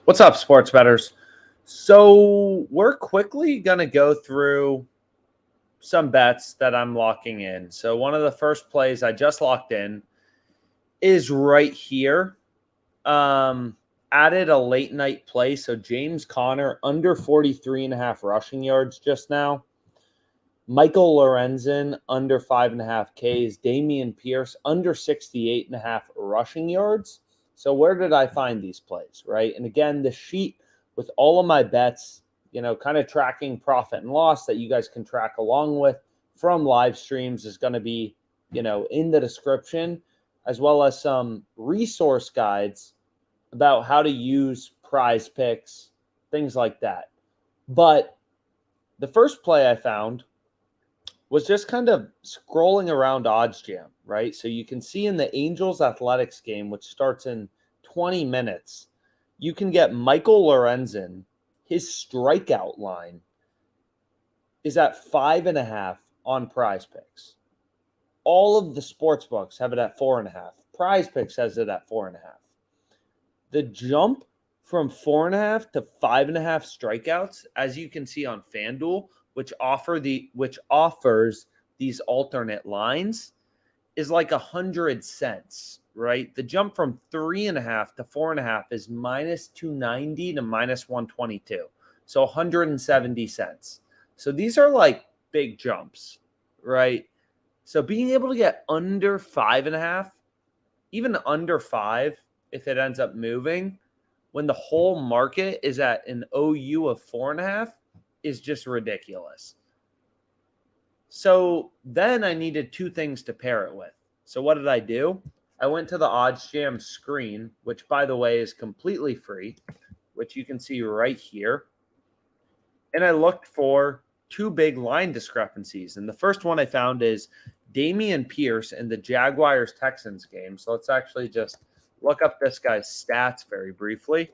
What's up, sports bettors? So we're quickly going to go through some bets that I'm locking in. So one of the first plays I just locked in is right here. Added a late night play. So James Conner under 43.5 rushing yards just now. Michael Lorenzen under 5.5 Ks. Damian Pierce under 68.5 rushing yards. So where did I find these plays, right? And again, the sheet with all of my bets, kind of tracking profit and loss that you guys can track along with from live streams is going to be, in the description, as well as some resource guides about how to use prize picks, things like that. But the first play I found was just kind of scrolling around OddsJam, right? So you can see in the Angels Athletics game, which starts in 20 minutes, you can get Michael Lorenzen. His strikeout line is at 5.5 on Prize Picks. All of the sports books have it at 4.5. Prize Picks has it at 4.5. The jump from 4.5 to 5.5 strikeouts, as you can see on FanDuel, which offers these alternate lines, is like 100 cents, right? The jump from 3.5 to 4.5 is minus 290 to minus 122. So 170 cents. So these are like big jumps, right? So being able to get under 5.5, even under 5, if it ends up moving, when the whole market is at an OU of 4.5, is just ridiculous. So then I needed two things to pair it with. So what did I do? I went to the OddsJam screen, which, by the way, is completely free, which you can see right here. And I looked for two big line discrepancies. And the first one I found is Damian Pierce in the Jaguars-Texans game. So let's actually just look up this guy's stats very briefly.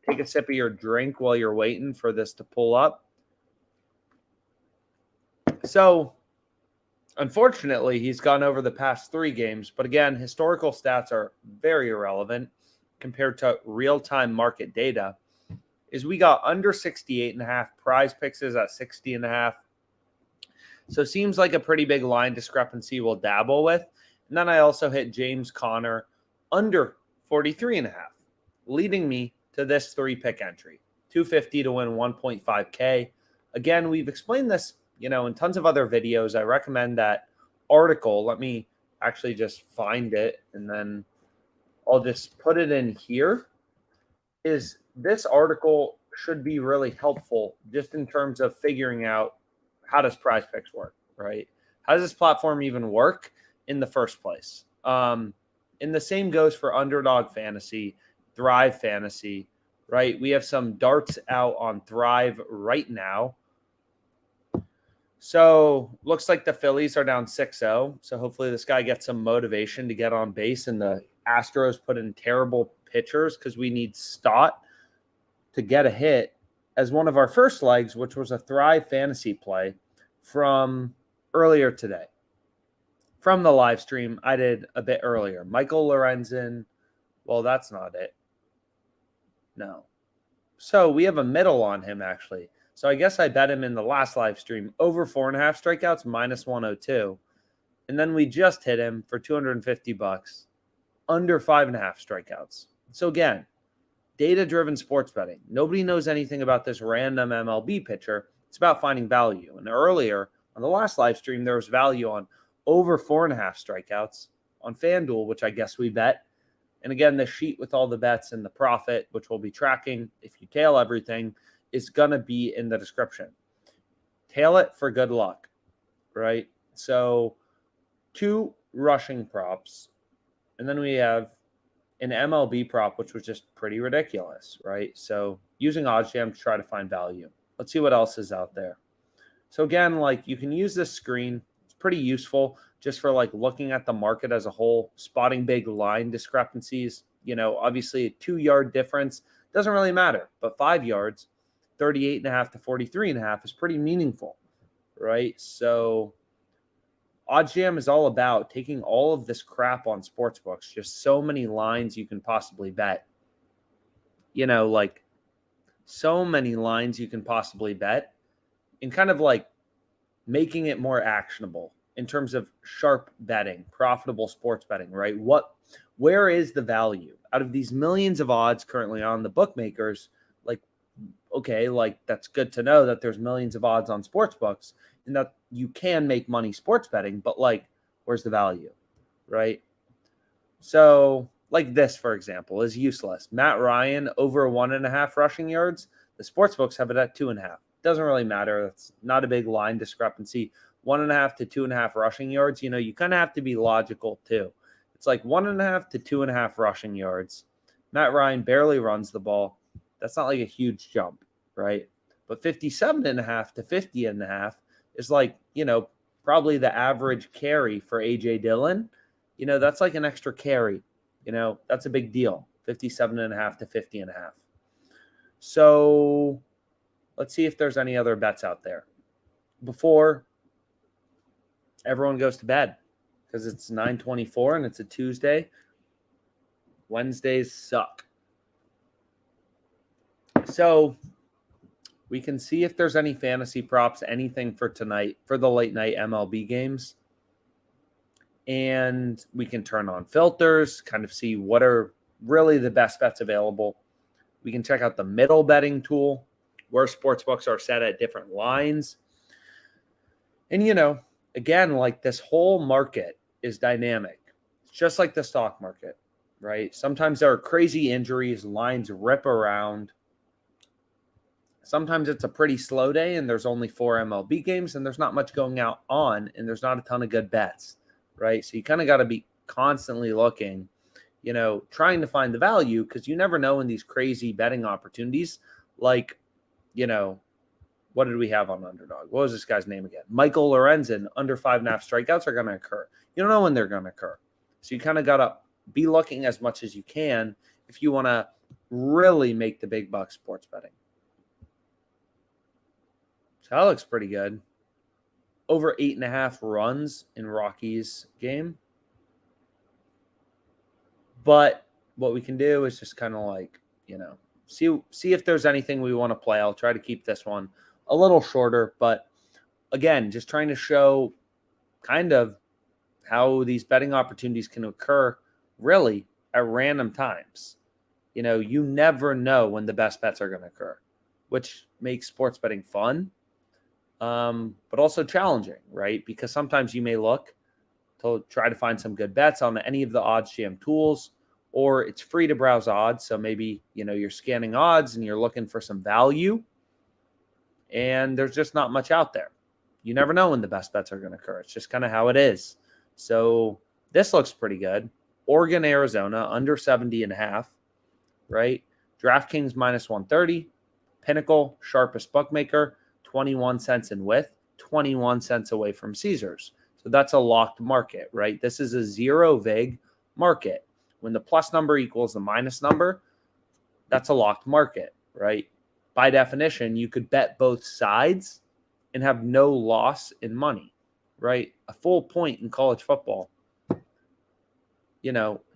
Take a sip of your drink while you're waiting for this to pull up. So, unfortunately, he's gone over the past 3 games. But again, historical stats are very irrelevant compared to real-time market data. Is we got under 68.5. Prize Picks is at 60.5. So seems like a pretty big line discrepancy we'll dabble with. And then I also hit James Conner under 43.5, leading me to this 3-pick entry. $250 to win 1.5K. Again, we've explained this, in tons of other videos. I recommend that article. Let me actually just find it, and then I'll just put it in here. This article should be really helpful just in terms of figuring out how does Prize Picks work, right? How does this platform even work in the first place? And the same goes for Underdog Fantasy, Thrive Fantasy, right? We have some darts out on Thrive right now. So looks like the Phillies are down 6-0. So hopefully this guy gets some motivation to get on base, and the Astros put in terrible pitchers because we need Stott to get a hit as one of our first legs, which was a Thrive Fantasy play from earlier today. From the live stream, I did a bit earlier. Michael Lorenzen. Well, that's not it. No. So we have a middle on him, actually. So I guess I bet him in the last live stream over 4.5 strikeouts, minus 102. And then we just hit him for $250, under 5.5 strikeouts. So again, data-driven sports betting. Nobody knows anything about this random MLB pitcher. It's about finding value. And earlier, on the last live stream, there was value on over 4.5 strikeouts on FanDuel, which I guess we bet. And again, the sheet with all the bets and the profit, which we'll be tracking if you tail everything, is going to be in the description. Tail it for good luck, right? So 2 rushing props. And then we have an MLB prop, which was just pretty ridiculous, right? So using OddsJam to try to find value. Let's see what else is out there. So again, you can use this screen. It's pretty useful just for looking at the market as a whole, spotting big line discrepancies. Obviously a 2-yard difference doesn't really matter, but 5 yards, 38.5 to 43.5 is pretty meaningful, right? So OddsJam is all about taking all of this crap on sportsbooks, just so many lines you can possibly bet. Like so many lines you can possibly bet, and kind of like making it more actionable in terms of sharp betting, profitable sports betting, right? Where is the value out of these millions of odds currently on the bookmakers? Like, okay, like that's good to know that there's millions of odds on sports books and that you can make money sports betting, but like, where's the value, right? So, like this, for example, is useless. Matt Ryan over 1.5 rushing yards. The sports books have it at 2.5. Doesn't really matter. That's not a big line discrepancy. 1.5 to 2.5 rushing yards. You kind of have to be logical too. It's like 1.5 to 2.5 rushing yards. Matt Ryan barely runs the ball. That's not like a huge jump, right? But 57.5 to 50.5 is like, probably the average carry for AJ Dillon. That's like an extra carry. That's a big deal. 57.5 to 50.5. So let's see if there's any other bets out there before everyone goes to bed, because it's 9:24 and it's a Tuesday. Wednesdays suck. So we can see if there's any fantasy props, anything for tonight, for the late night MLB games. And we can turn on filters, kind of see what are really the best bets available. We can check out the middle betting tool, where sportsbooks are set at different lines. And, again, like this whole market is dynamic. It's just like the stock market, right? Sometimes there are crazy injuries, lines rip around. Sometimes it's a pretty slow day and there's only 4 MLB games and there's not much going out on and there's not a ton of good bets, right? So you kind of got to be constantly looking, trying to find the value, because you never know in these crazy betting opportunities. Like, what did we have on Underdog? What was this guy's name again? Michael Lorenzen, under 5.5 strikeouts are going to occur. You don't know when they're going to occur. So you kind of got to be looking as much as you can if you want to really make the big bucks sports betting. So that looks pretty good. Over 8.5 runs in Rockies game. But what we can do is just kind of like, see if there's anything we want to play. I'll try to keep this one a little shorter, but again, just trying to show kind of how these betting opportunities can occur really at random times. You never know when the best bets are going to occur, which makes sports betting fun, but also challenging, right? Because sometimes you may look to try to find some good bets on any of the OddsJam tools, or it's free to browse odds. So maybe, you're scanning odds and you're looking for some value, and there's just not much out there. You never know when the best bets are going to occur. It's just kind of how it is. So this looks pretty good. Oregon, Arizona, under 70.5, right? DraftKings minus 130. Pinnacle, sharpest bookmaker, 21 cents in width, 21 cents away from Caesars. So that's a locked market, right? This is a zero vig market. When the plus number equals the minus number, that's a locked market, right? By definition, you could bet both sides and have no loss in money, right? A full point in college football.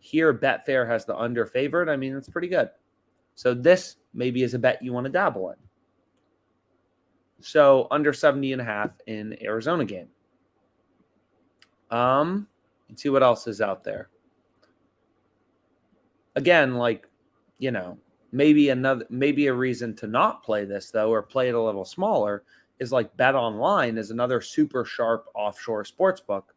Here Betfair has the under favored. I mean, it's pretty good. So this maybe is a bet you want to dabble in. So under 70.5 in Arizona game. Let's see what else is out there. Again, like, maybe a reason to not play this though, or play it a little smaller, is like Bet Online is another super sharp offshore sports book.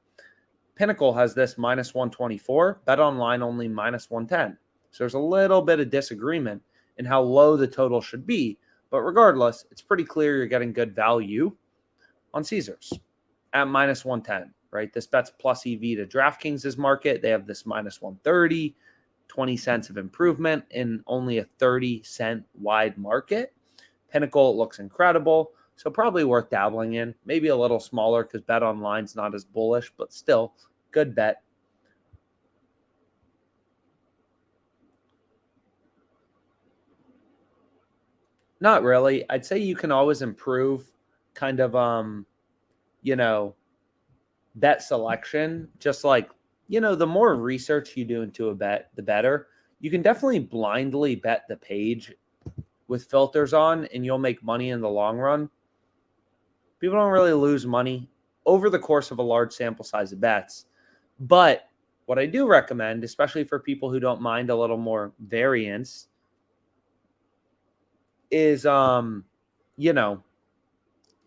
Pinnacle has this minus 124, Bet Online only minus 110. So there's a little bit of disagreement in how low the total should be, but regardless, it's pretty clear you're getting good value on Caesars at minus 110, right? This bet's plus EV to DraftKings' market. They have this minus 130, 20 cents of improvement in only a 30-cent wide market. Pinnacle looks incredible, so probably worth dabbling in. Maybe a little smaller because Bet Online's not as bullish, but still good bet. Not really. I'd say you can always improve kind of, bet selection, just like, the more research you do into a bet, the better. You can definitely blindly bet the page with filters on, and you'll make money in the long run. People don't really lose money over the course of a large sample size of bets. But what I do recommend, especially for people who don't mind a little more variance, is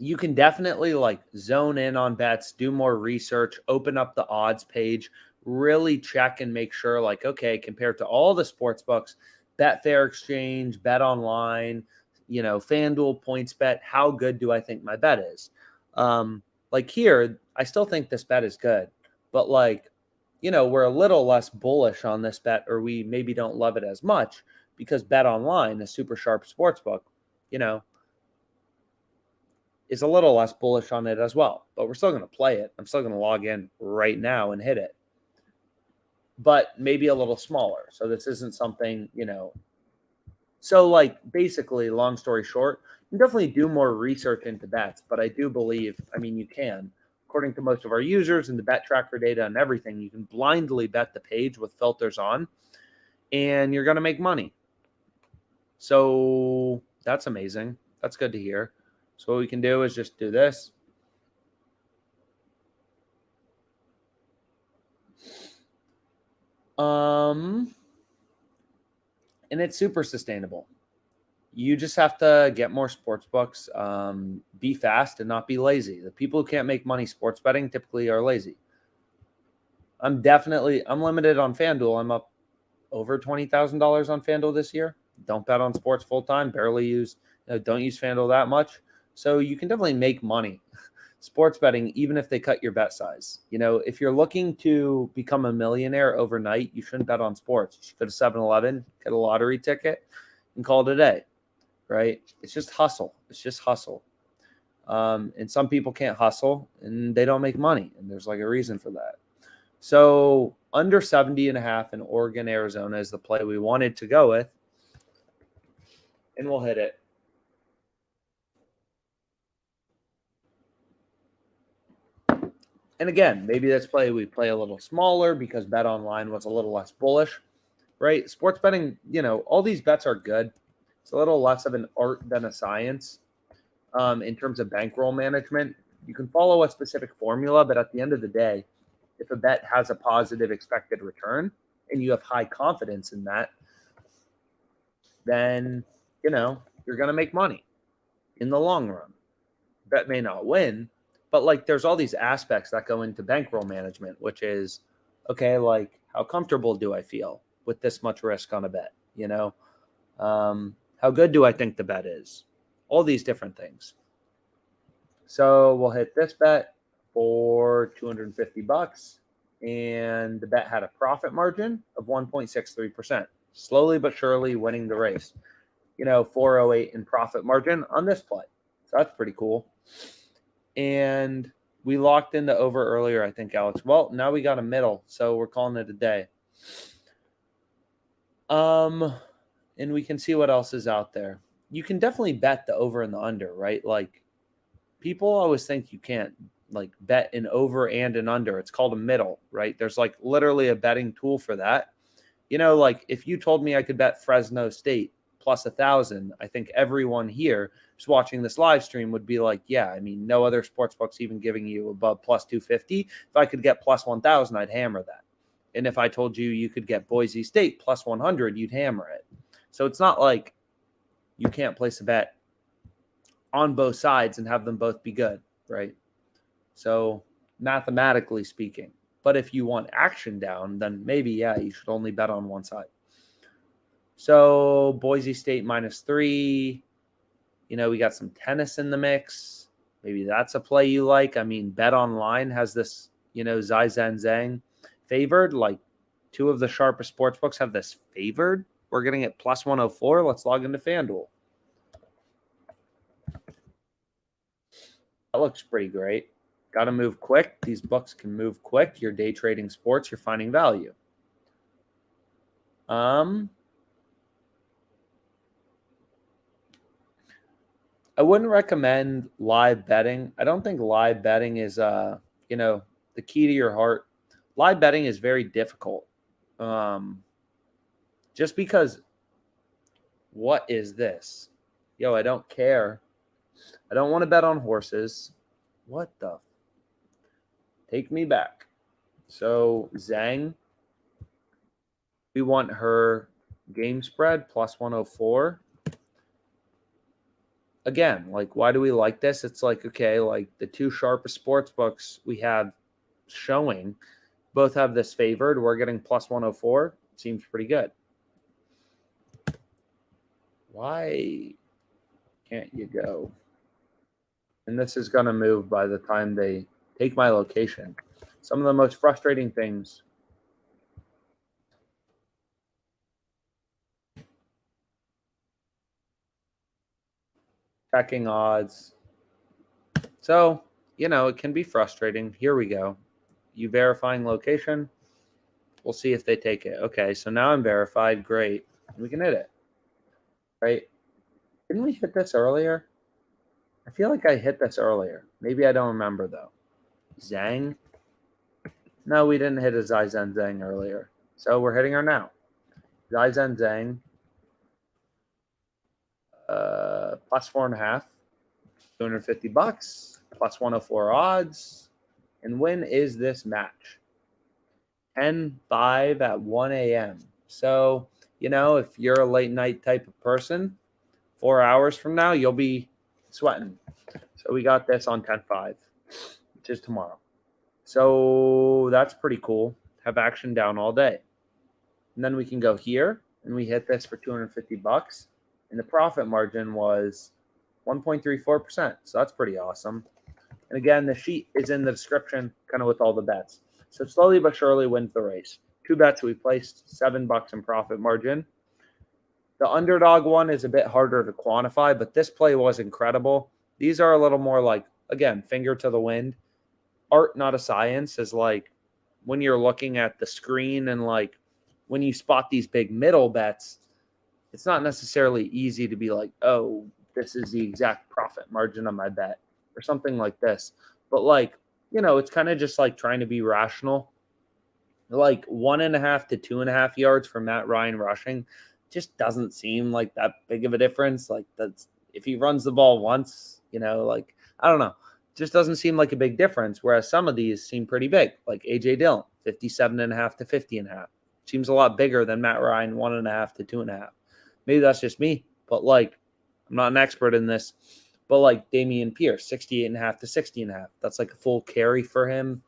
you can definitely like zone in on bets, do more research, open up the odds page, really check and make sure, like, okay, compared to all the sports books, Betfair Exchange, Bet Online, FanDuel, PointsBet, how good do I think my bet is? Like here, I still think this bet is good, but like, we're a little less bullish on this bet, or we maybe don't love it as much because Bet Online, a super sharp sports book, is a little less bullish on it as well. But we're still going to play it. I'm still going to log in right now and hit it. But maybe a little smaller. So this isn't something, So like basically, long story short, you can definitely do more research into bets. But I do believe, you can. According to most of our users and the bet tracker data and everything, you can blindly bet the page with filters on, and you're going to make money. So that's amazing. That's good to hear. So what we can do is just do this. And it's super sustainable. You just have to get more sports books, be fast, and not be lazy. The people who can't make money sports betting typically are lazy. I'm limited on FanDuel. I'm up over $20,000 on FanDuel this year. Don't bet on sports full time. Barely don't use FanDuel that much. So you can definitely make money sports betting, even if they cut your bet size. If you're looking to become a millionaire overnight, you shouldn't bet on sports. You should go to 7-Eleven, get a lottery ticket, and call it a day, right? It's just hustle. It's just hustle. And some people can't hustle and they don't make money. And there's like a reason for that. So under 70.5 in Oregon, Arizona is the play we wanted to go with. And we'll hit it. And again, maybe this play we play a little smaller because Bet Online was a little less bullish, right? Sports betting, all these bets are good. It's a little less of an art than a science in terms of bankroll management. You can follow a specific formula, but at the end of the day, if a bet has a positive expected return and you have high confidence in that, then, you're going to make money in the long run. Bet may not win, but like there's all these aspects that go into bankroll management, which is, okay, like how comfortable do I feel with this much risk on a bet? How good do I think the bet is? All these different things. So we'll hit this bet for $250, and the bet had a profit margin of 1.63%. Slowly but surely winning the race. 408 in profit margin on this play. So that's pretty cool. And we locked in the over earlier, I think, Alex. Well, now we got a middle, so we're calling it a day. And we can see what else is out there. You can definitely bet the over and the under, right? Like people always think you can't like bet an over and an under. It's called a middle, right? There's like literally a betting tool for that. Like if you told me I could bet Fresno State plus 1,000, I think everyone here who's watching this live stream would be like, yeah, no other sports book's even giving you above plus 250. If I could get plus 1,000, I'd hammer that. And if I told you you could get Boise State plus 100, you'd hammer it. So it's not like you can't place a bet on both sides and have them both be good, right? So mathematically speaking. But if you want action down, then maybe, yeah, you should only bet on one side. So Boise State -3. We got some tennis in the mix. Maybe that's a play you like. Bet Online has this, Zai Zhang favored. Like two of the sharpest sports books have this favored. We're getting it plus 104. Let's log into FanDuel. That looks pretty great. Got to move quick. These books can move quick. You're day trading sports. You're finding value. I wouldn't recommend live betting. I don't think live betting is, the the key to your heart. Live betting is very difficult. Just because, what is this? Yo, I don't care. I don't want to bet on horses. What the? Take me back. So Zhang, we want her game spread plus 104. Again, like, why do we like this? It's like, okay, like the two sharpest sports books we have showing both have this favored. We're getting plus 104. Seems pretty good. Why can't you go? And this is going to move by the time they take my location. Some of the most frustrating things. Checking odds. So, it can be frustrating. Here we go. You verifying location. We'll see if they take it. Okay, so now I'm verified. Great. We can hit it. Right? Didn't we hit this earlier? I feel like I hit this earlier. Maybe I don't remember, though. Zhang? No, we didn't hit a Zaizen Zhang earlier. So we're hitting her now. Zaizen Zhang. Plus 4.5. $250. Plus 104 odds. And when is this match? 10-5 at 1 a.m. So, if you're a late night type of person, 4 hours from now, you'll be sweating. So we got this on 10-5, which is tomorrow. So that's pretty cool. Have action down all day. And then we can go here and we hit this for $250. And the profit margin was 1.34%. So that's pretty awesome. And again, the sheet is in the description, kind of with all the bets. So slowly but surely wins the race. 2 bets, we placed $7 in profit margin. The underdog one is a bit harder to quantify, but this play was incredible. These are a little more like, again, finger to the wind. Art, not a science, is like when you're looking at the screen and like when you spot these big middle bets, it's not necessarily easy to be like, oh, this is the exact profit margin on my bet or something like this. But like, it's kind of just like trying to be rational. Like 1.5 to 2.5 yards for Matt Ryan rushing just doesn't seem like that big of a difference. Like that's if he runs the ball once, like I don't know, just doesn't seem like a big difference. Whereas some of these seem pretty big, like AJ Dillon, 57.5 to 50.5, seems a lot bigger than Matt Ryan, 1.5 to 2.5. Maybe that's just me, but like I'm not an expert in this. But like Dameon Pierce, 68.5 to 60.5, that's like a full carry for him.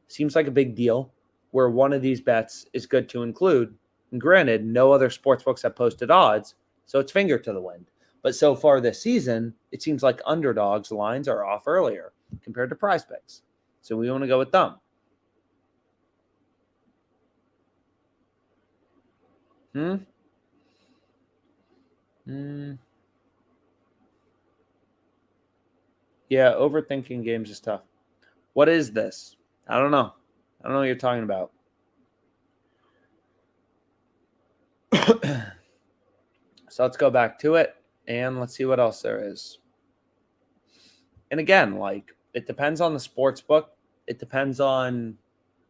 Seems like a big deal. Where one of these bets is good to include. And granted, no other sportsbooks have posted odds, so it's finger to the wind. But so far this season, it seems like underdogs lines are off earlier compared to prize picks. So we want to go with them. Yeah, overthinking games is tough. What is this? I don't know. I don't know what you're talking about. So let's go back to it and let's see what else there is. And again, like it depends on the sports book. It depends on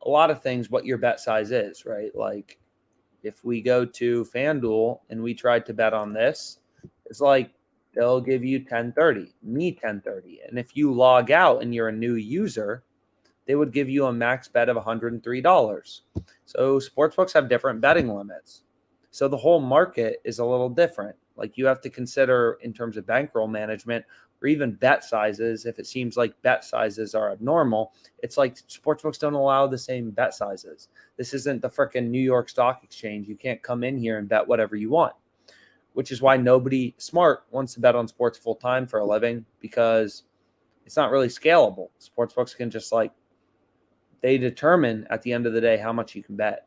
a lot of things what your bet size is, right? Like if we go to FanDuel and we tried to bet on this, it's like they'll give you 1030, me 1030. And if you log out and you're a new user, they would give you a max bet of $103. So sportsbooks have different betting limits. So the whole market is a little different. Like you have to consider in terms of bankroll management or even bet sizes. If it seems like bet sizes are abnormal, it's like sportsbooks don't allow the same bet sizes. This isn't the freaking New York Stock Exchange. You can't come in here and bet whatever you want, which is why nobody smart wants to bet on sports full time for a living because it's not really scalable. Sportsbooks can just like, they determine at the end of the day how much you can bet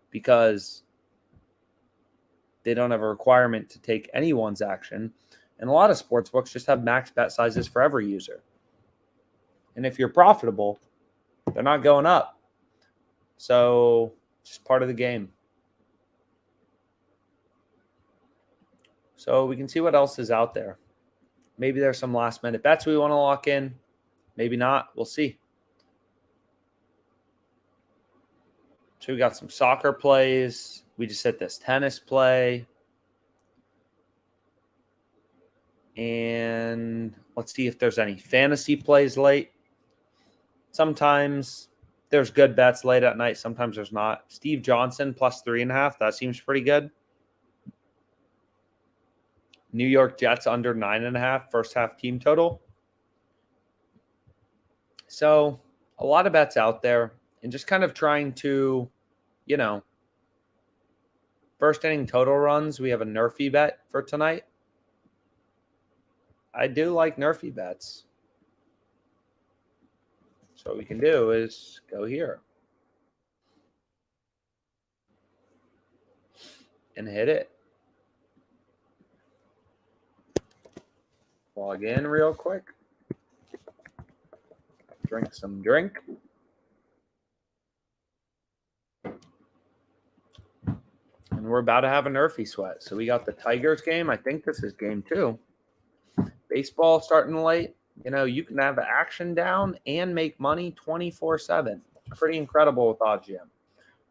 because they don't have a requirement to take anyone's action. And a lot of sports books just have max bet sizes for every user. And if you're profitable, they're not going up. So just part of the game. So we can see what else is out there. Maybe there's some last minute bets we want to lock in. Maybe not. We'll see. So we got some soccer plays. We just hit this tennis play. And let's see if there's any fantasy plays late. Sometimes there's good bets late at night. Sometimes there's not. Steve Johnson plus 3.5. That seems pretty good. New York Jets under 9.5 first half team total. So a lot of bets out there, and just kind of trying to, first inning total runs. We have a Nerfy bet for tonight. I do like Nerfy bets. So what we can do is go here and hit it. Log in real quick. Drink some drink. And we're about to have a Nerfy sweat. So we got the Tigers game. I think this is game 2. Baseball starting late. You can have action down and make money 24/7. Pretty incredible with OddsJam.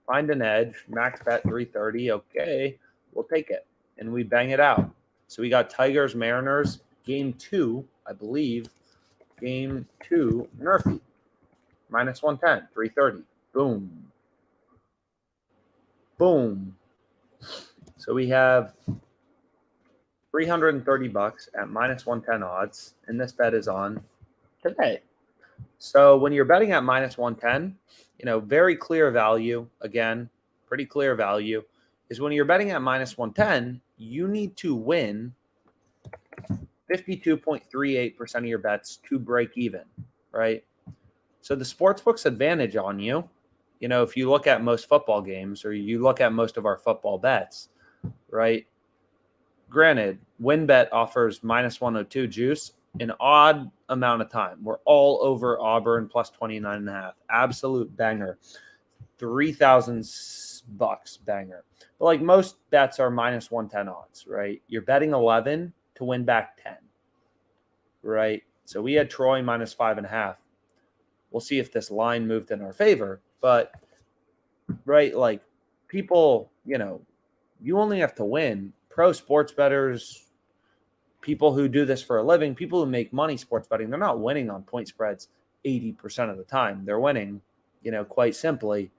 Find an edge. Max bet 330. Okay, we'll take it. And we bang it out. So we got Tigers, Mariners. Game 2, I believe. Game 2, Nerfy. Minus 110, 330. Boom. Boom. So we have $330 at minus 110 odds, and this bet is on today. So when you're betting at minus 110, very clear value, again, pretty clear value, is when you're betting at minus 110, you need to win 52.38% of your bets to break even, right? So the sportsbook's advantage on you, if you look at most football games or you look at most of our football bets, right? Granted, WynnBET offers minus 102 juice an odd amount of time. We're all over Auburn plus 29.5. Absolute banger. $3,000 banger. But like most bets are minus 110 odds, right? You're betting 11 to win back 10, right? So we had Troy minus 5.5. We'll see if this line moved in our favor. But, right, like people, you only have to win. Pro sports bettors, people who do this for a living, people who make money sports betting, they're not winning on point spreads 80% of the time. They're winning, quite simply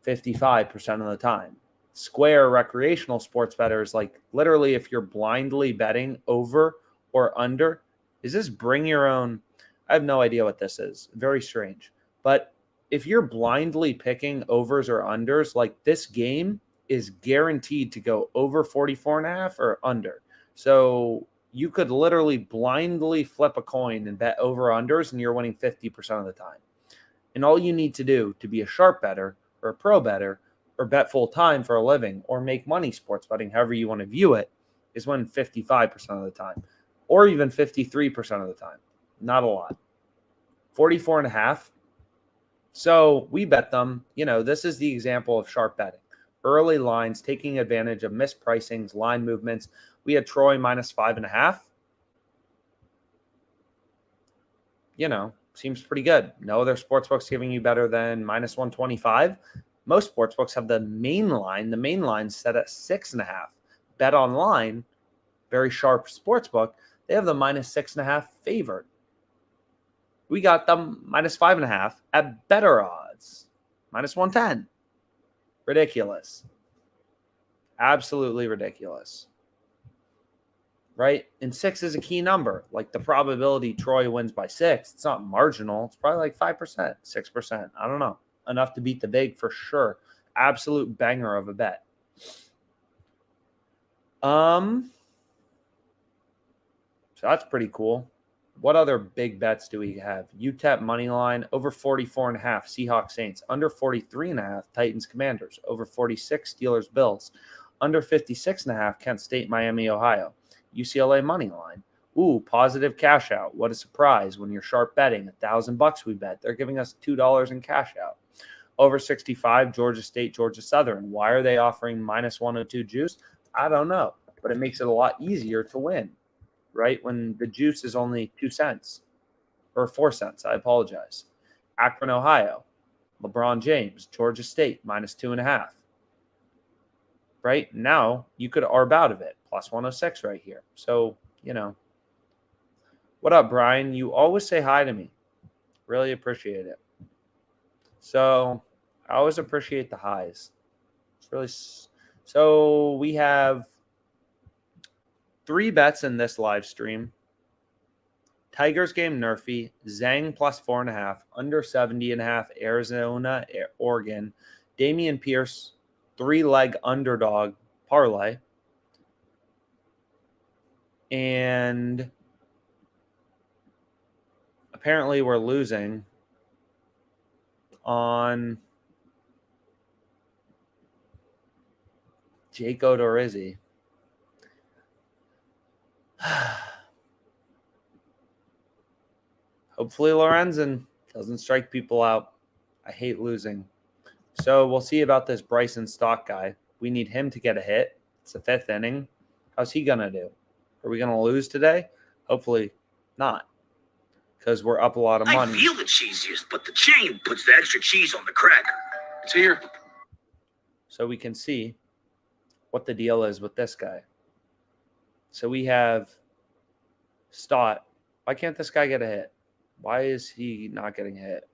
55% of the time. Square recreational sports bettors, like literally if you're blindly betting over or under, is this bring your own? I have no idea what this is. Very strange. But if you're blindly picking overs or unders, like this game is guaranteed to go over 44.5 or under. So you could literally blindly flip a coin and bet over unders and you're winning 50% of the time. And all you need to do to be a sharp bettor or a pro bettor or bet full time for a living or make money sports betting, however you want to view it, is win 55% of the time or even 53% of the time. Not a lot. 44.5. So we bet them, this is the example of sharp betting. Early lines, taking advantage of mispricings, line movements. We had Troy minus 5.5. Seems pretty good. No other sportsbooks giving you better than minus 125. Most sportsbooks have the main line. The main line set at 6.5. Bet Online, very sharp sportsbook, they have the minus 6.5 favored. We got them minus 5.5 at better odds. Minus 110. Ridiculous. Absolutely ridiculous. Right? And 6 is a key number. Like the probability Troy wins by 6, it's not marginal. It's probably like 5%, 6%. I don't know. Enough to beat the vig for sure. Absolute banger of a bet. So that's pretty cool. What other big bets do we have? UTEP money line over 44.5. Seahawks Saints under 43.5. Titans Commanders over 46. Steelers Bills under 56.5. Kent State Miami Ohio. UCLA money line. Ooh, positive cash out. What a surprise when you're sharp betting. $1,000 we bet. They're giving us $2 in cash out. Over 65. Georgia State Georgia Southern. Why are they offering minus 102 juice? I don't know, but it makes it a lot easier to win. Right? When the juice is only 2 cents or 4 cents. I apologize. Akron, Ohio. LeBron James, Georgia State, -2.5. Right now, you could arb out of it, +106 right here. So, what up, Brian? You always say hi to me. Really appreciate it. So, I always appreciate the highs. It's really so. We have 3 bets in this live stream. Tigers game Nerfy, Zhang +4.5, under 70.5, Arizona, Oregon, Dameon Pierce, 3-leg underdog parlay. And apparently we're losing on Jake Odorizzi. Hopefully Lorenzen doesn't strike people out. I hate losing. So we'll see about this Bryson Stock guy. We need him to get a hit. It's the 5th inning. How's he going to do? Are we going to lose today? Hopefully not, because we're up a lot of money. I feel the cheesiest, but the chain puts the extra cheese on the cracker. It's here. So we can see what the deal is with this guy. So we have Stott. Why can't this guy get a hit? Why is he not getting a hit?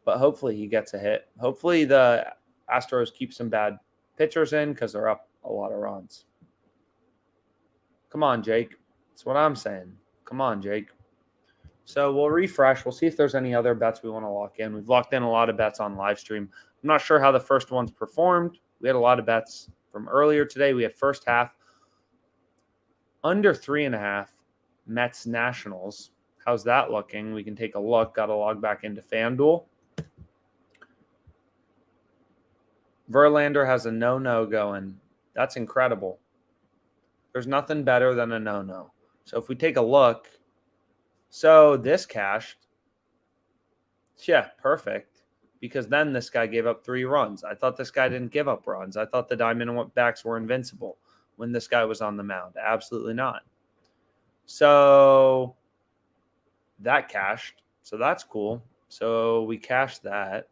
But hopefully he gets a hit. Hopefully the Astros keep some bad pitchers in because they're up a lot of runs. Come on, Jake. That's what I'm saying. Come on, Jake. So we'll refresh. We'll see if there's any other bets we want to lock in. We've locked in a lot of bets on live stream. I'm not sure how the first ones performed. We had a lot of bets from earlier today. We had first half under 3.5 Mets Nationals. How's that looking? We can take a look. Got to log back into FanDuel. Verlander has a no-no going. That's incredible. There's nothing better than a no-no. So if we take a look, so this cashed. Yeah, perfect. Because then this guy gave up 3 runs. I thought this guy didn't give up runs. I thought the Diamondbacks were invincible when this guy was on the mound. Absolutely not. So that cashed. So that's cool. So we cashed that,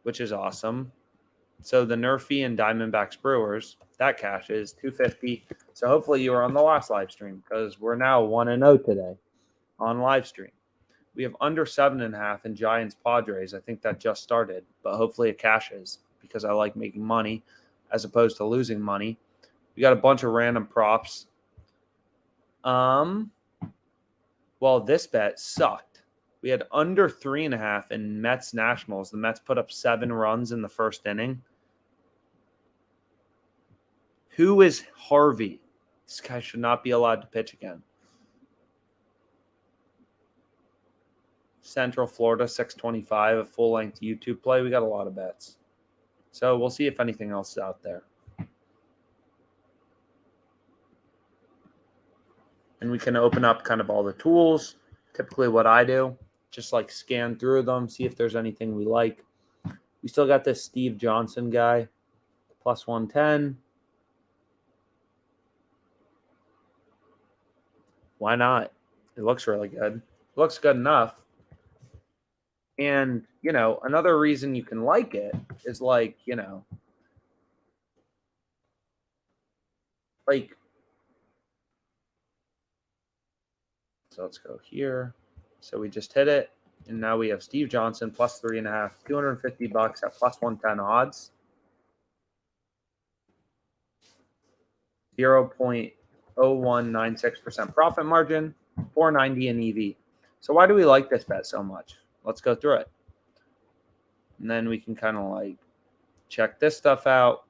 which is awesome. So the Nerfy and Diamondbacks Brewers, that cash is $250. So hopefully you were on the last live stream because we're now 1-0 today on live stream. We have under 7.5 in Giants Padres. I think that just started, but hopefully it cashes because I like making money as opposed to losing money. We got a bunch of random props. Well, this bet sucked. We had under 3.5 in Mets Nationals. The Mets put up 7 runs in the first inning. Who is Harvey? This guy should not be allowed to pitch again. Central Florida, 625, a full-length YouTube play. We got a lot of bets. So we'll see if anything else is out there. And we can open up kind of all the tools. Typically what I do, just like scan through them, see if there's anything we like. We still got this Steve Johnson guy, +110. Why not? It looks really good. It looks good enough. And, another reason you can like it is like, so let's go here. So we just hit it. And now we have Steve Johnson +3.5, $250 at +110 odds. 0.0196% profit margin, 490 in EV. So why do we like this bet so much? Let's go through it. And then we can kind of check this stuff out.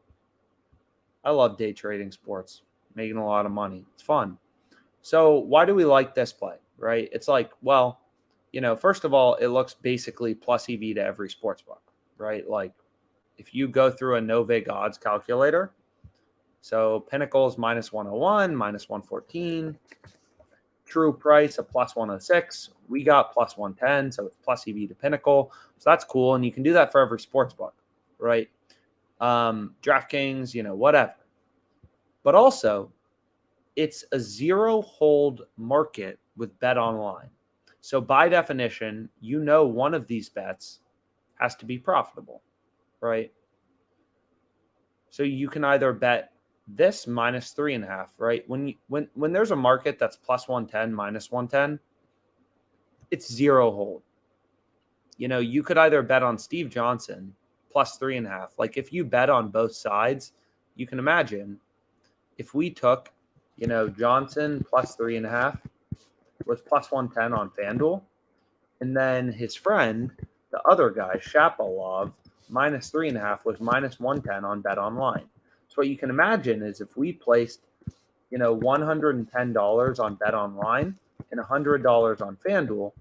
I love day trading sports, making a lot of money. It's fun. So why do we like this play, right? It's first of all, it looks basically plus EV to every sports book, right? Like if you go through a Novig odds calculator, so Pinnacle's -101, -114, True Price a +106. We got +110, so it's plus EV to Pinnacle. So that's cool, and you can do that for every sports book, right? DraftKings, whatever. But also, it's a 0 hold market with Bet Online. So by definition, one of these bets has to be profitable, right? So you can either bet this minus 3.5, right? When there's a market that's plus 110, minus 110, it's zero hold. You could either bet on Steve Johnson plus 3.5. Like if you bet on both sides, you can imagine if we took, Johnson plus 3.5 was plus 110 on FanDuel, and then his friend, the other guy, Shapovalov, minus 3.5 was minus 110 on Bet Online. So what you can imagine is if we placed, $110 on Bet Online and $100 on FanDuel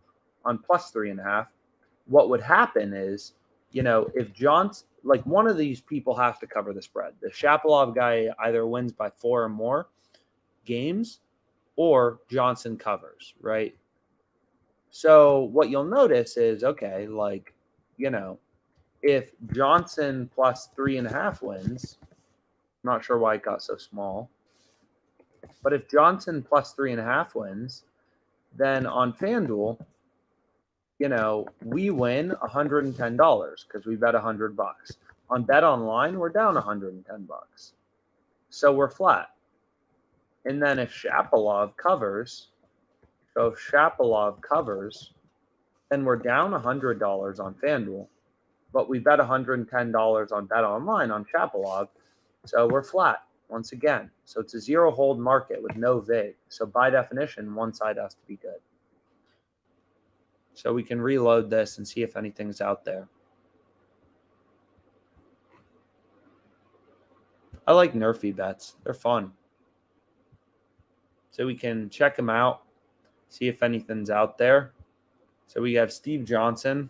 on plus 3.5, what would happen is, if Johnson, like one of these people has to cover the spread. The Shapovalov guy either wins by 4 or more games or Johnson covers, right? So what you'll notice is, okay, like, if Johnson plus 3.5 wins, I'm not sure why it got so small, but if Johnson plus 3.5 wins, then on FanDuel, we win $110 because we bet $100. On Bet Online, we're down $110. So we're flat. And then if Shapovalov covers, then we're down $100 on FanDuel, but we bet $110 on Bet Online on Shapovalov, so we're flat once again. So it's a zero hold market with no vig. So by definition, one side has to be good. So we can reload this and see if anything's out there. I like Nerfy bets. They're fun. So we can check them out, see if anything's out there. So we have Steve Johnson.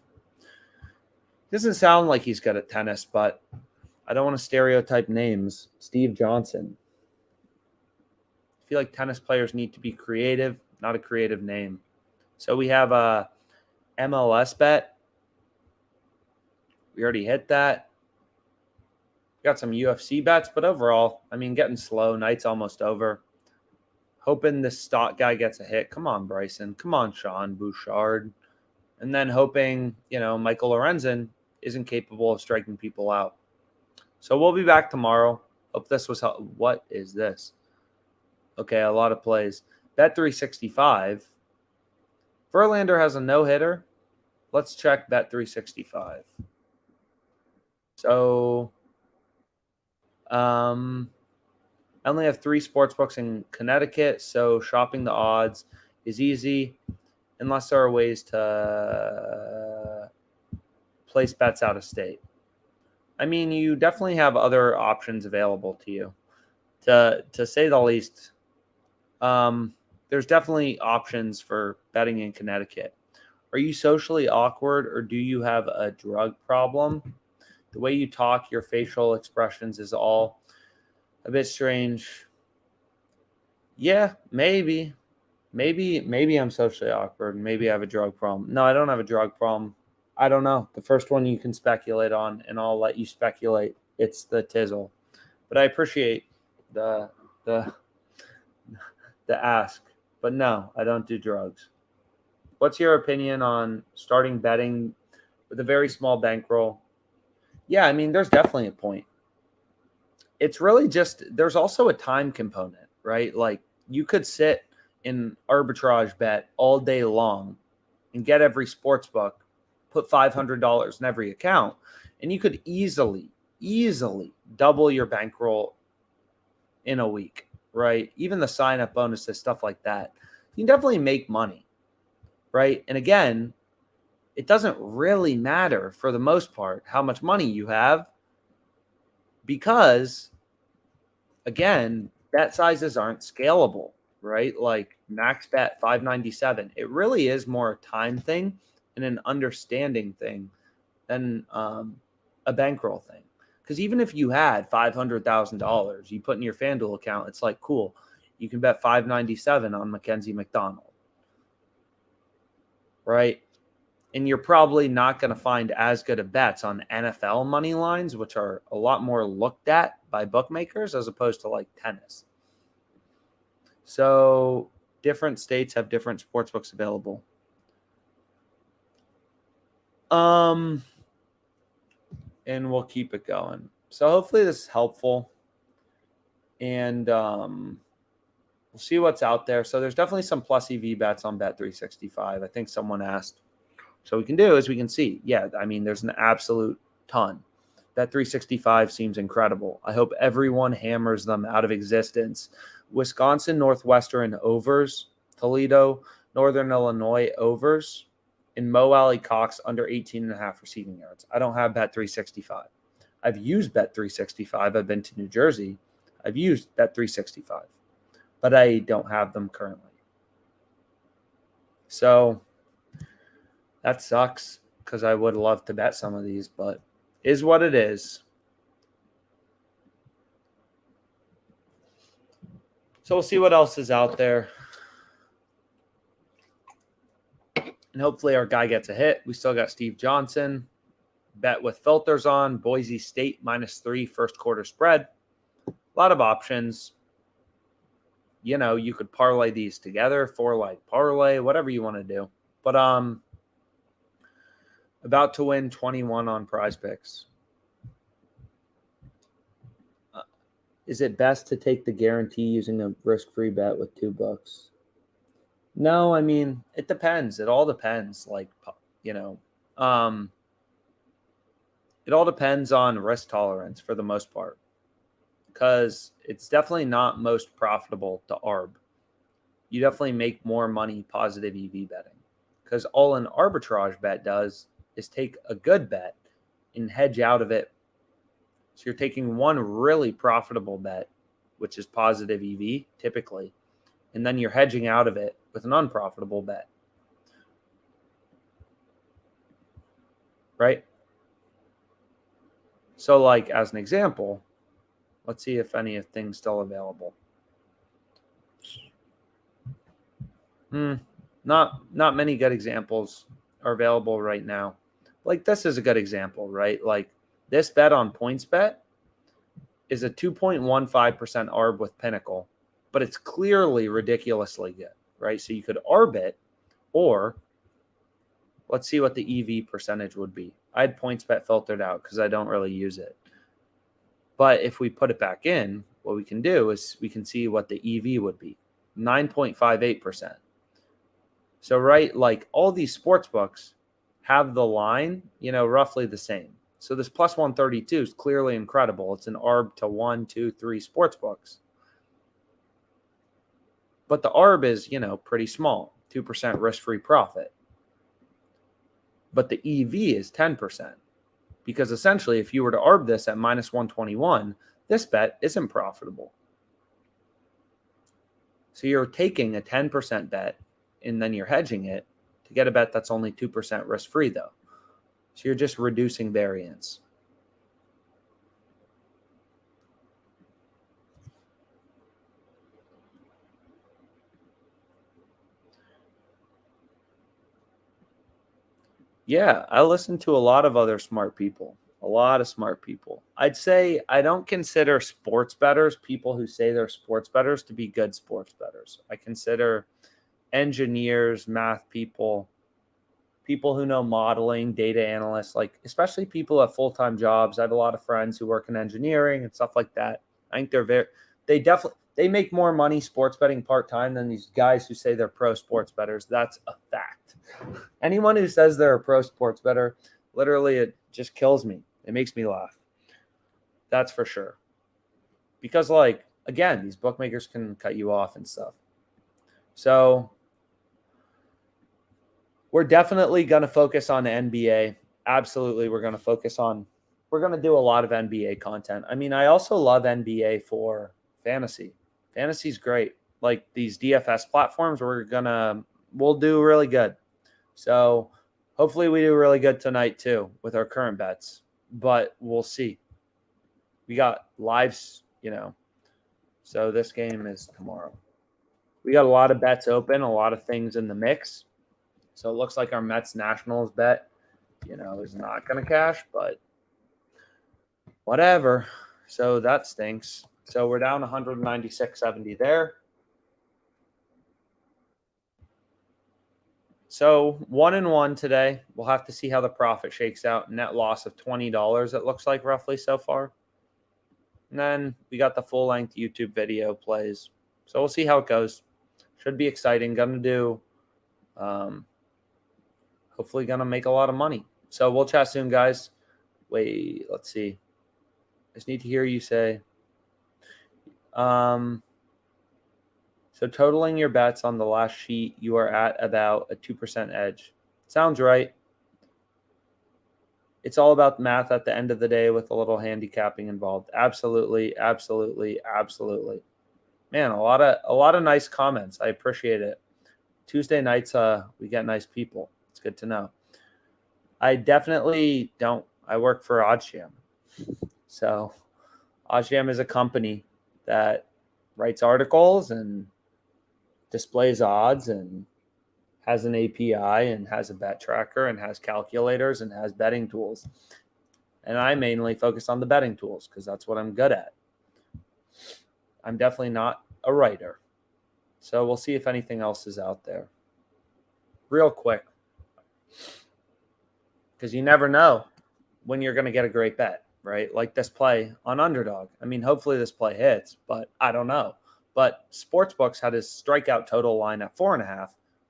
Doesn't sound like he's good at tennis, but I don't want to stereotype names. Steve Johnson. I feel like tennis players need to be creative, not a creative name. So we have a MLS bet. We already hit that. Got some UFC bets, but overall, getting slow. Night's almost over. Hoping this stock guy gets a hit. Come on, Bryson. Come on, Sean Bouchard. And then hoping, Michael Lorenzen isn't capable of striking people out. So we'll be back tomorrow. Hope this was helpful. What is this? Okay, a lot of plays. Bet365. Verlander has a no-hitter. Let's check Bet365. So, I only have 3 sports books in Connecticut, so shopping the odds is easy unless there are ways to place bets out of state. You definitely have other options available to you. To say the least, there's definitely options for betting in Connecticut. Are you socially awkward or do you have a drug problem? The way you talk, your facial expressions is all a bit strange. Yeah, maybe. Maybe I'm socially awkward. Maybe I have a drug problem. No, I don't have a drug problem. I don't know. The first one you can speculate on, and I'll let you speculate. It's the tizzle. But I appreciate the ask. But no, I don't do drugs. What's your opinion on starting betting with a very small bankroll? Yeah, there's definitely a point. It's really just, there's also a time component, right? Like you could sit in arbitrage bet all day long and get every sports book, put $500 in every account, and you could easily double your bankroll in a week, right? Even the sign-up bonuses, stuff like that. You can definitely make money, right? And again, it doesn't really matter for the most part how much money you have because, again, bet sizes aren't scalable, right? Like max bet 597. It really is more a time thing and an understanding thing than a bankroll thing. Because even if you had $500,000 you put in your FanDuel account, it's like, cool, you can bet 597 on Mackenzie McDonald, right? And you're probably not going to find as good of bets on NFL money lines, which are a lot more looked at by bookmakers as opposed to like tennis. So different states have different sports books available. And we'll keep it going. So hopefully this is helpful. And we'll see what's out there. So there's definitely some plus EV bets on Bet365. I think someone asked. So we can do is we can see. Yeah, I mean, there's an absolute ton. Bet365 seems incredible. I hope everyone hammers them out of existence. Wisconsin, Northwestern overs. Toledo, Northern Illinois overs. And Mo Alley Cox under 18.5 receiving yards. I don't have Bet365. I've used Bet365. I've been to New Jersey. I've used Bet365. But I don't have them currently. So that sucks because I would love to bet some of these, but is what it is. So we'll see what else is out there. And hopefully our guy gets a hit. We still got Steve Johnson. Bet with filters on. Boise State -3 first quarter spread. A lot of options. You know, you could parlay these together, 4-leg parlay, whatever you want to do. But about to win 21 on Prize Picks. Is it best to take the guarantee using a risk-free bet with $2? No, I mean, it depends. It all depends. Like, you know, it all depends on risk tolerance for the most part. Because it's definitely not most profitable to ARB. You definitely make more money positive EV betting. Because all an arbitrage bet does is take a good bet and hedge out of it. So you're taking one really profitable bet, which is positive EV typically, and then you're hedging out of it with an unprofitable bet. Right? So like as an example, let's see if any of things still available. Not many good examples are available right now. Like this is a good example, right? Like this bet on PointsBet is a 2.15% ARB with Pinnacle, but it's clearly ridiculously good, right? So you could ARB it, or let's see what the EV percentage would be. I had PointsBet filtered out because I don't really use it. But if we put it back in, what we can do is we can see what the EV would be, 9.58%. So, right, like all these sports books have the line, you know, roughly the same. So this plus 132 is clearly incredible. It's an ARB to 1, 2, 3 sports books. But the ARB is, you know, pretty small, 2% risk-free profit. But the EV is 10%. Because essentially, if you were to ARB this at minus 121, this bet isn't profitable. So you're taking a 10% bet and then you're hedging it to get a bet that's only 2% risk-free, though. So you're just reducing variance. Yeah, I listen to a lot of other smart people. A lot of smart people. I'd say I don't consider sports bettors, people who say they're sports bettors, to be good sports bettors. I consider engineers, math people, people who know modeling, data analysts, like especially people at full-time jobs. I have a lot of friends who work in engineering and stuff like that. I think they make more money sports betting part-time than these guys who say they're pro sports bettors. That's a fact. Anyone who says they're a pro sports bettor, literally, it just kills me. It makes me laugh. That's for sure. Because, like, again, these bookmakers can cut you off and stuff. So we're definitely going to focus on the NBA. Absolutely, we're going to do a lot of NBA content. I mean, I also love NBA for fantasy. Fantasy's great. Like these DFS platforms, we'll do really good. So hopefully we do really good tonight too with our current bets, but we'll see. We got lives, you know, so this game is tomorrow. We got a lot of bets open, a lot of things in the mix. So it looks like our Mets Nationals bet, you know, is not going to cash, but whatever. So that stinks. So we're down 196.70 there. So 1-1 today. We'll have to see how the profit shakes out. Net loss of $20, it looks like roughly so far. And then we got the full-length YouTube video plays. So we'll see how it goes. Should be exciting. Gonna do, hopefully gonna make a lot of money. So we'll chat soon, guys. Wait, let's see. I just need to hear you say. So totaling your bets on the last sheet, you are at about a 2% edge. Sounds right. It's all about math at the end of the day with a little handicapping involved. Absolutely, absolutely, absolutely. Man, a lot of nice comments. I appreciate it. Tuesday nights, we get nice people. It's good to know. I definitely don't. I work for OddsJam. So OddsJam is a company that writes articles and displays odds and has an API and has a bet tracker and has calculators and has betting tools. And I mainly focus on the betting tools because that's what I'm good at. I'm definitely not a writer. So we'll see if anything else is out there. Real quick. Because you never know when you're going to get a great bet, right? Like this play on Underdog. I mean, hopefully this play hits, but I don't know. But Sportsbooks had his strikeout total line at 4.5.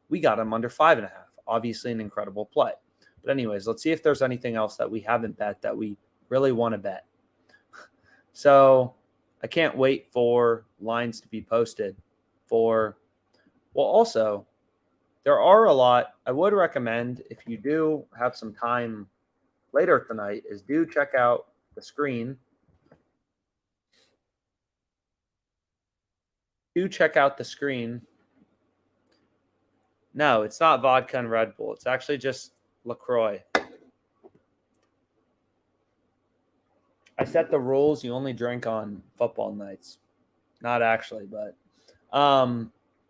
We got him under 5.5. Obviously an incredible play. But anyways, let's see if there's anything else that we haven't bet that we really want to bet. So I can't wait for lines to be posted also, there are a lot. I would recommend, if you do have some time later tonight, is do check out the screen. Do check out the screen. No, it's not vodka and Red Bull. It's actually just LaCroix. I set the rules. You only drink on football nights. Not actually, but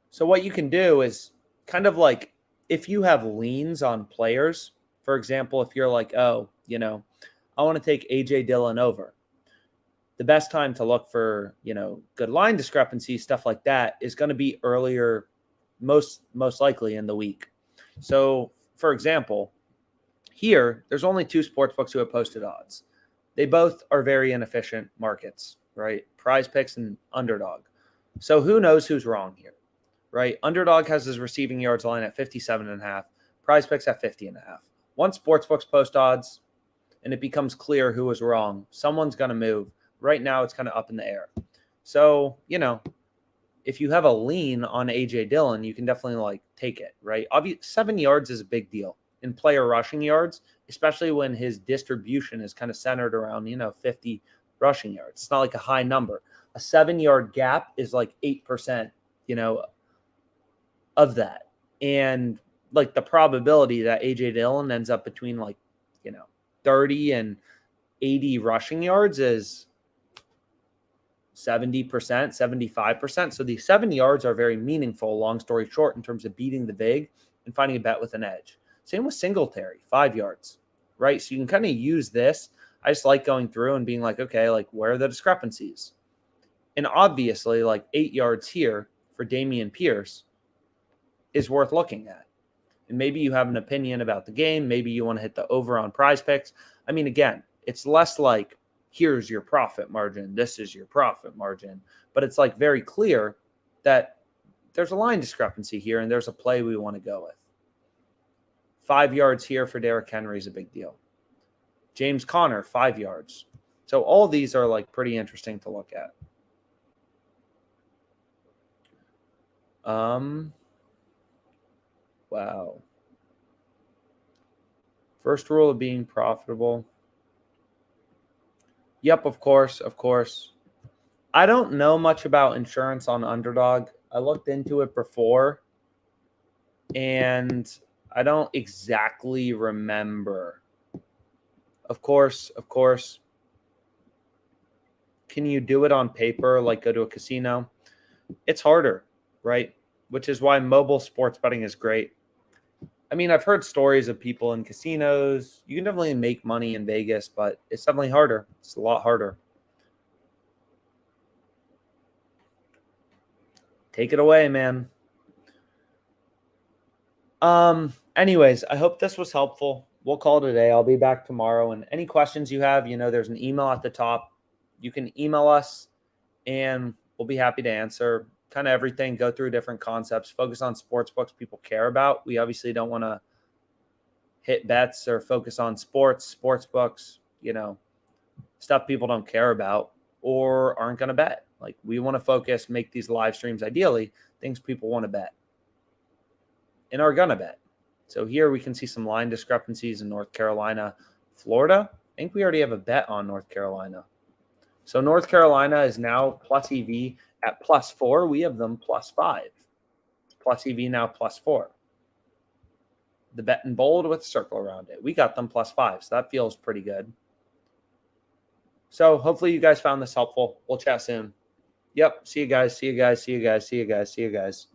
so what you can do is kind of like if you have leans on players, for example, if you're like, oh, I want to take AJ Dillon over. The best time to look for, good line discrepancies, stuff like that, is going to be earlier, most likely in the week. So, for example, here, there's only 2 sportsbooks who have posted odds. They both are very inefficient markets, right? Prize Picks and Underdog. So who knows who's wrong here, right? Underdog has his receiving yards line at 57.5. Prize Picks at 50.5. Once sportsbooks post odds and it becomes clear who was wrong, someone's going to move. Right now, it's kind of up in the air. So, if you have a lean on AJ Dillon, you can definitely take it, right? 7 yards is a big deal in player rushing yards, especially when his distribution is kind of centered around, 50 rushing yards. It's not like a high number. A 7-yard gap is like 8%, of that. And the probability that AJ Dillon ends up between 30 and 80 rushing yards is 70%, 75%. So these 7 yards are very meaningful, long story short, in terms of beating the vig and finding a bet with an edge. Same with Singletary, 5 yards, right? So you can kind of use this. I just like going through and being like, okay, where are the discrepancies? And obviously, 8 yards here for Dameon Pierce is worth looking at. And maybe you have an opinion about the game. Maybe you want to hit the over on Prize Picks. I mean, again, it's less like, here's your profit margin, this is your profit margin. But it's very clear that there's a line discrepancy here and there's a play we want to go with. 5 yards here for Derrick Henry is a big deal. James Conner, 5 yards. So all these are pretty interesting to look at. Wow. First rule of being profitable. Yep, of course. I don't know much about insurance on Underdog. I looked into it before, and I don't exactly remember. Of course. Can you do it on paper, go to a casino? It's harder, right? Which is why mobile sports betting is great. I mean, I've heard stories of people in casinos. You can definitely make money in Vegas, but it's definitely harder. It's a lot harder. Take it away, man. Anyways, I hope this was helpful. We'll call it a day. I'll be back tomorrow. And any questions you have, there's an email at the top. You can email us and we'll be happy to answer kind of everything, go through different concepts, focus on sports books people care about. We obviously don't want to hit bets or focus on sports books, stuff people don't care about or aren't going to bet. Like, we want to focus, make these live streams ideally things people want to bet and are going to bet. So here we can see some line discrepancies in North Carolina, Florida. I think we already have a bet on North Carolina. So North Carolina is now plus EV at +4. We have them +5. Plus EV now +4. The bet in bold with a circle around it. We got them +5, so that feels pretty good. So hopefully you guys found this helpful. We'll chat soon. Yep. See you guys. See you guys. See you guys. See you guys. See you guys.